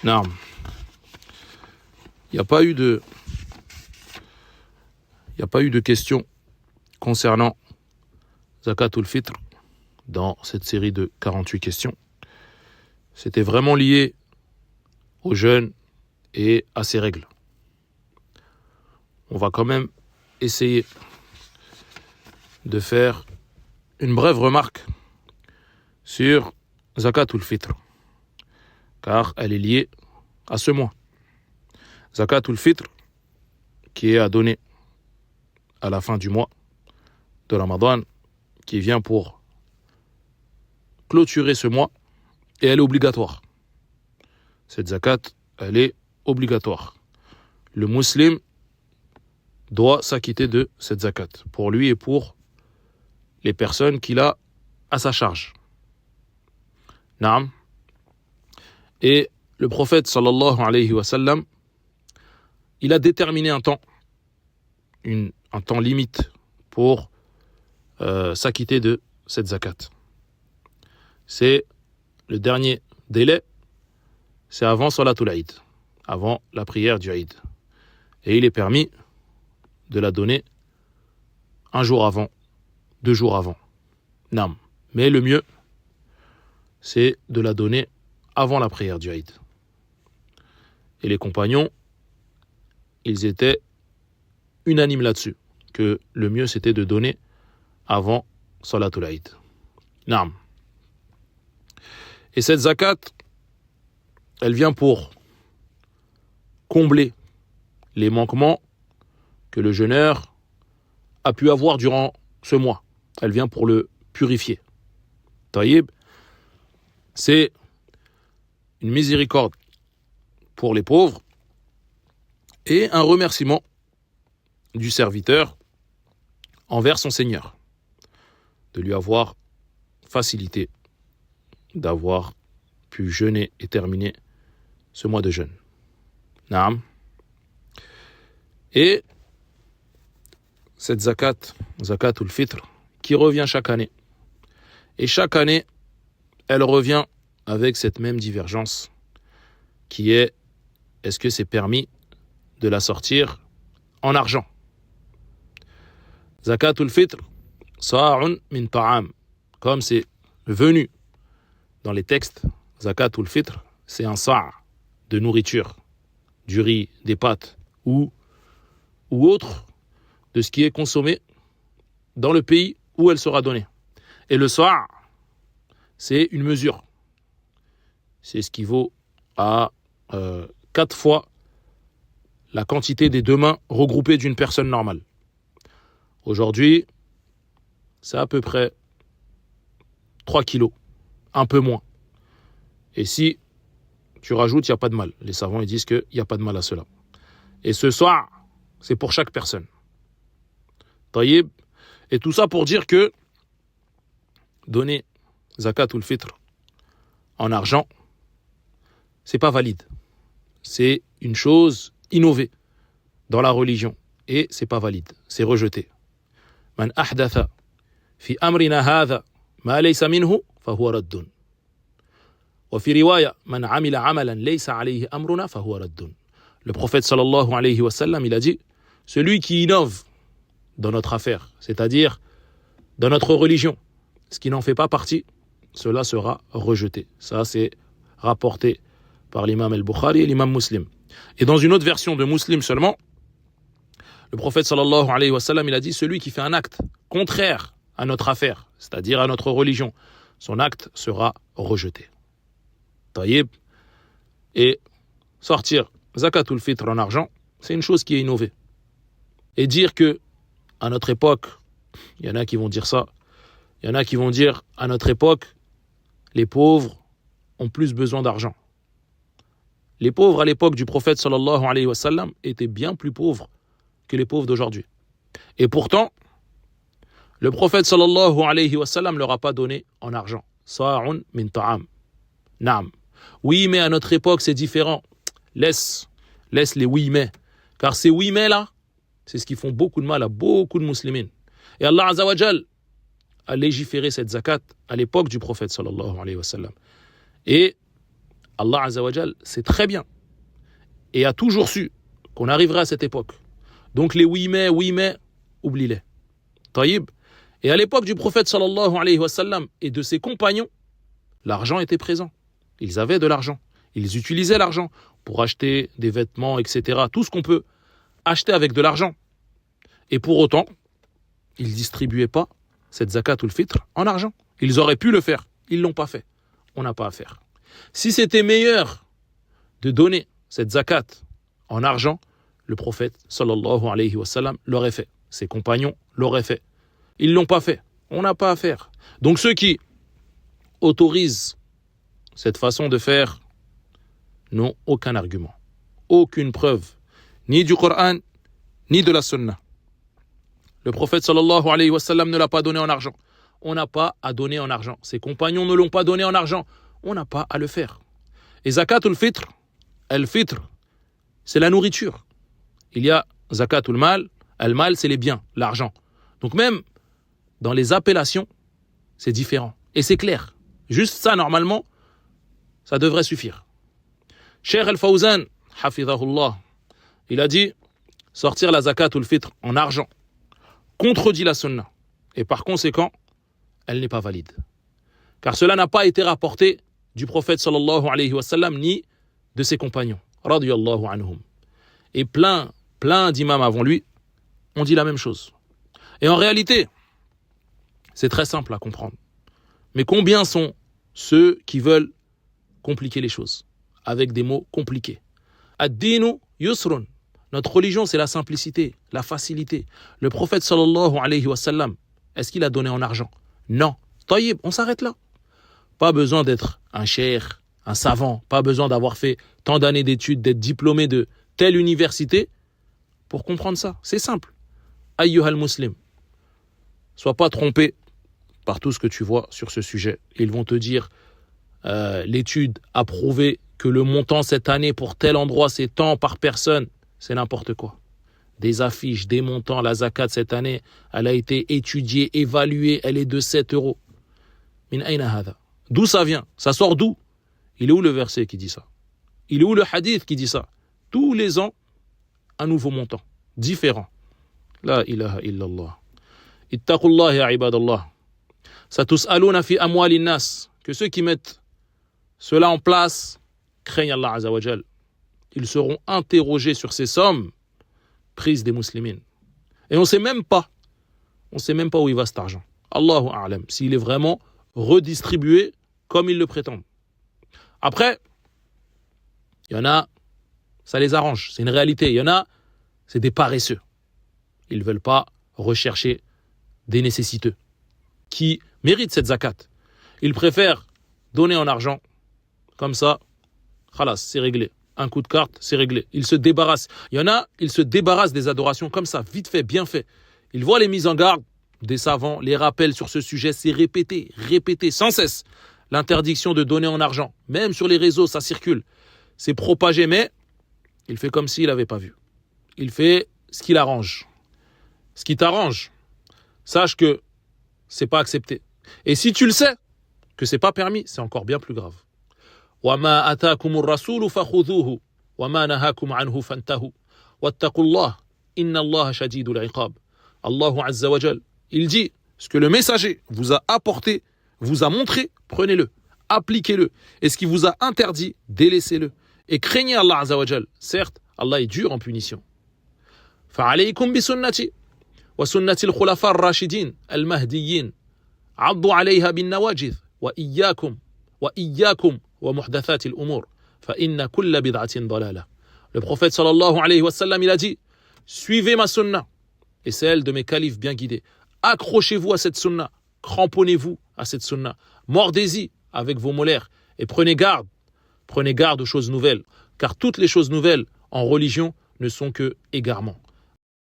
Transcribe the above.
Non. Il n'y a pas eu de questions concernant Zakatul Fitr dans cette série de 48 questions. C'était vraiment lié au jeûne et à ses règles. On va quand même essayer de faire une brève remarque sur Zakatul Fitr, car elle est liée à ce mois. Zakatul Fitr, qui est à donner à la fin du mois de Ramadan, qui vient pour clôturer ce mois, et elle est obligatoire. Cette zakat, elle est obligatoire. Le musulman doit s'acquitter de cette zakat, pour lui et pour les personnes qu'il a à sa charge. Naam. Et le prophète sallallahu alayhi wa sallam, il a déterminé un temps limite pour s'acquitter de cette zakat. C'est le dernier délai, c'est avant Salatul Eid, avant la prière du Eid. Et il est permis de la donner un jour avant, 2 jours avant. Naam. Mais le mieux, c'est de la donner avant la prière du Eid. Et les compagnons, ils étaient unanimes là-dessus, que le mieux c'était de donner avant Salatul Eid. Naam. Et cette zakat, elle vient pour combler les manquements que le jeûneur a pu avoir durant ce mois. Elle vient pour le purifier. Taïb, c'est une miséricorde pour les pauvres et un remerciement du serviteur envers son Seigneur, de lui avoir facilité, d'avoir pu jeûner et terminer ce mois de jeûne. Naam. Et cette zakatul fitr, qui revient chaque année. Et chaque année, elle revient avec cette même divergence, qui est, est-ce que c'est permis de la sortir en argent? Zakatul fitr, sa'un min ta'am, comme c'est venu dans les textes, Zakatul Fitr, c'est un sa' de nourriture, du riz, des pâtes ou autre de ce qui est consommé dans le pays où elle sera donnée. Et le sa', c'est une mesure. C'est ce qui vaut à 4 fois la quantité des 2 mains regroupées d'une personne normale. Aujourd'hui, c'est à peu près 3 kilos. Un peu moins. Et si tu rajoutes, il n'y a pas de mal. Les savants ils disent qu'il n'y a pas de mal à cela. Et ce soir, c'est pour chaque personne. Taïb. Et tout ça pour dire que donner zakatul fitr en argent, c'est pas valide. C'est une chose innovée dans la religion. Et c'est pas valide. C'est rejeté. Man ahdatha fi amrina hadha ma laysa minhu فهو رد وفي رواية من عمل عملا ليس عليه أمرنا فهو رد. Le prophète sallallahu alayhi wa sallam, il a dit, celui qui innove dans notre affaire, c'est-à-dire dans notre religion, ce qui n'en fait pas partie, cela sera rejeté. Ça, c'est rapporté par l'imam al-Bukhari et l'imam Muslim. Et dans une autre version de Muslim seulement, le prophète sallallahu alayhi wa sallam, il a dit, celui qui fait un acte contraire à notre affaire, c'est-à-dire à notre religion, son acte sera rejeté. Taïb. Et sortir zakatul fitr en argent, c'est une chose qui est innovée. Et dire que, à notre époque, il y en a qui vont dire ça, il y en a qui vont dire, à notre époque, les pauvres ont plus besoin d'argent. Les pauvres à l'époque du prophète sallallahu alayhi wa sallam étaient bien plus pauvres que les pauvres d'aujourd'hui. Et pourtant, le prophète sallallahu alayhi wa sallam leur a pas donné en argent. Sa'un min ta'am. Naam. Oui, mais à notre époque, c'est différent. Laisse les oui, mais. Car ces oui, mais là, c'est ce qui font beaucoup de mal à beaucoup de musulmans. Et Allah Azza wa Jal a légiféré cette zakat à l'époque du prophète sallallahu alayhi wa sallam. Et Allah Azza wa Jal sait très bien et a toujours su qu'on arriverait à cette époque. Donc les oui mais, oublie-les. Taïb. Et à l'époque du prophète sallallahu alayhi wa sallam et de ses compagnons, l'argent était présent. Ils avaient de l'argent. Ils utilisaient l'argent pour acheter des vêtements, etc. Tout ce qu'on peut acheter avec de l'argent. Et pour autant, ils ne distribuaient pas cette zakat ou le fitr en argent. Ils auraient pu le faire. Ils ne l'ont pas fait. On n'a pas à faire. Si c'était meilleur de donner cette zakat en argent, le prophète sallallahu alayhi wa sallam l'aurait fait. Ses compagnons l'auraient fait. Ils ne l'ont pas fait. On n'a pas à faire. Donc ceux qui autorisent cette façon de faire n'ont aucun argument, aucune preuve, ni du Coran, ni de la Sunna. Le prophète sallallahu alayhi wa sallam ne l'a pas donné en argent. On n'a pas à donner en argent. Ses compagnons ne l'ont pas donné en argent. On n'a pas à le faire. Et zakat ou le fitr, c'est la nourriture. Il y a zakat ou le mal, al-mal c'est les biens, l'argent. Donc même dans les appellations, c'est différent. Et c'est clair. Juste ça, normalement, ça devrait suffire. Cheikh Al-Fawzan, hafidhahullah, il a dit sortir la zakat ou le fitr en argent contredit la sunna. Et par conséquent, elle n'est pas valide. Car cela n'a pas été rapporté du prophète sallallahu alayhi wa sallam ni de ses compagnons, radiyallahu anhum. Et plein d'imams avant lui ont dit la même chose. Et en réalité, c'est très simple à comprendre. Mais combien sont ceux qui veulent compliquer les choses avec des mots compliqués? Ad-dinu yusrun. Notre religion, c'est la simplicité, la facilité. Le prophète sallallahu alayhi wa sallam, est-ce qu'il a donné en argent? Non. Taïb, on s'arrête là. Pas besoin d'être un cheikh, un savant, pas besoin d'avoir fait tant d'années d'études, d'être diplômé de telle université pour comprendre ça. C'est simple. Ayyuhal muslim, sois pas trompé par tout ce que tu vois sur ce sujet. Ils vont te dire l'étude a prouvé que le montant cette année pour tel endroit c'est tant par personne. C'est n'importe quoi. Des affiches, des montants, la zakat cette année, elle a été étudiée, évaluée, elle est de 7 euros. Min ayna hadha? D'où ça vient? Ça sort d'où? Il est où le verset qui dit ça? Il est où le hadith qui dit ça? Tous les ans, un nouveau montant, différent. La ilaha illallah. Ittaqullah ya ibadallah. Satus'aluna fi amwalin nas. Que ceux qui mettent cela en place craignent Allah Azza wa Jal. Ils seront interrogés sur ces sommes prises des muslimines. Et on ne sait même pas où il va cet argent. Allahu a'lam, s'il est vraiment redistribué comme ils le prétendent. Après, il y en a, ça les arrange, c'est une réalité. Il y en a, c'est des paresseux. Ils ne veulent pas rechercher des nécessiteux qui méritent cette zakat. Ils préfèrent donner en argent, comme ça, khalas, c'est réglé. Un coup de carte, c'est réglé. Ils se débarrassent. Il y en a, ils se débarrassent des adorations comme ça, vite fait, bien fait. Ils voient les mises en garde des savants, les rappels sur ce sujet, c'est répété, sans cesse. L'interdiction de donner en argent, même sur les réseaux, ça circule. C'est propagé, mais il fait comme s'il n'avait pas vu. Il fait ce qu'il arrange. Ce qui t'arrange, sache que c'est pas accepté. Et si tu le sais, que c'est pas permis, c'est encore bien plus grave. وَمَا أَتَاكُمُ الرَّسُولُ فَخُذُوهُ وَمَا نَهَاكُمْ عَنْهُ فَانْتَهُوا وَاتَّقُوا اللَّهَ إِنَّ اللَّهَ شَدِيدُ الْعِقَابِ. Allahu Azza wa Jal, il dit, ce que le messager vous a apporté, vous a montré, prenez-le, appliquez-le. Et ce qui vous a interdit, délaissez-le. Et craignez Allah Azza wa Jal. Certes, Allah est dur en punition. فَعَلَيْكُمْ بِسُنَّتِي وَسُنَّةِ الْخُلَفَاءِ الرَّاشِدِينَ الْمَهْدِيِّينَ عَضُّوا عَلَيْهَا بِالنَّوَاجِذِ وَإِيَّاكُمْ وَمُحْدَثَاتِ الْأُمُورِ فَإِنَّ كُلَّ بِدْعَةٍ ضَلَالَةٍ. Le prophète sallallahu alayhi wa sallam, il a dit, suivez ma sunna et celle de mes califes bien guidés. Accrochez-vous à cette sunna, cramponnez-vous à cette sunna, mordez-y avec vos molaires et prenez garde aux choses nouvelles, car toutes les choses nouvelles en religion ne sont que égarements.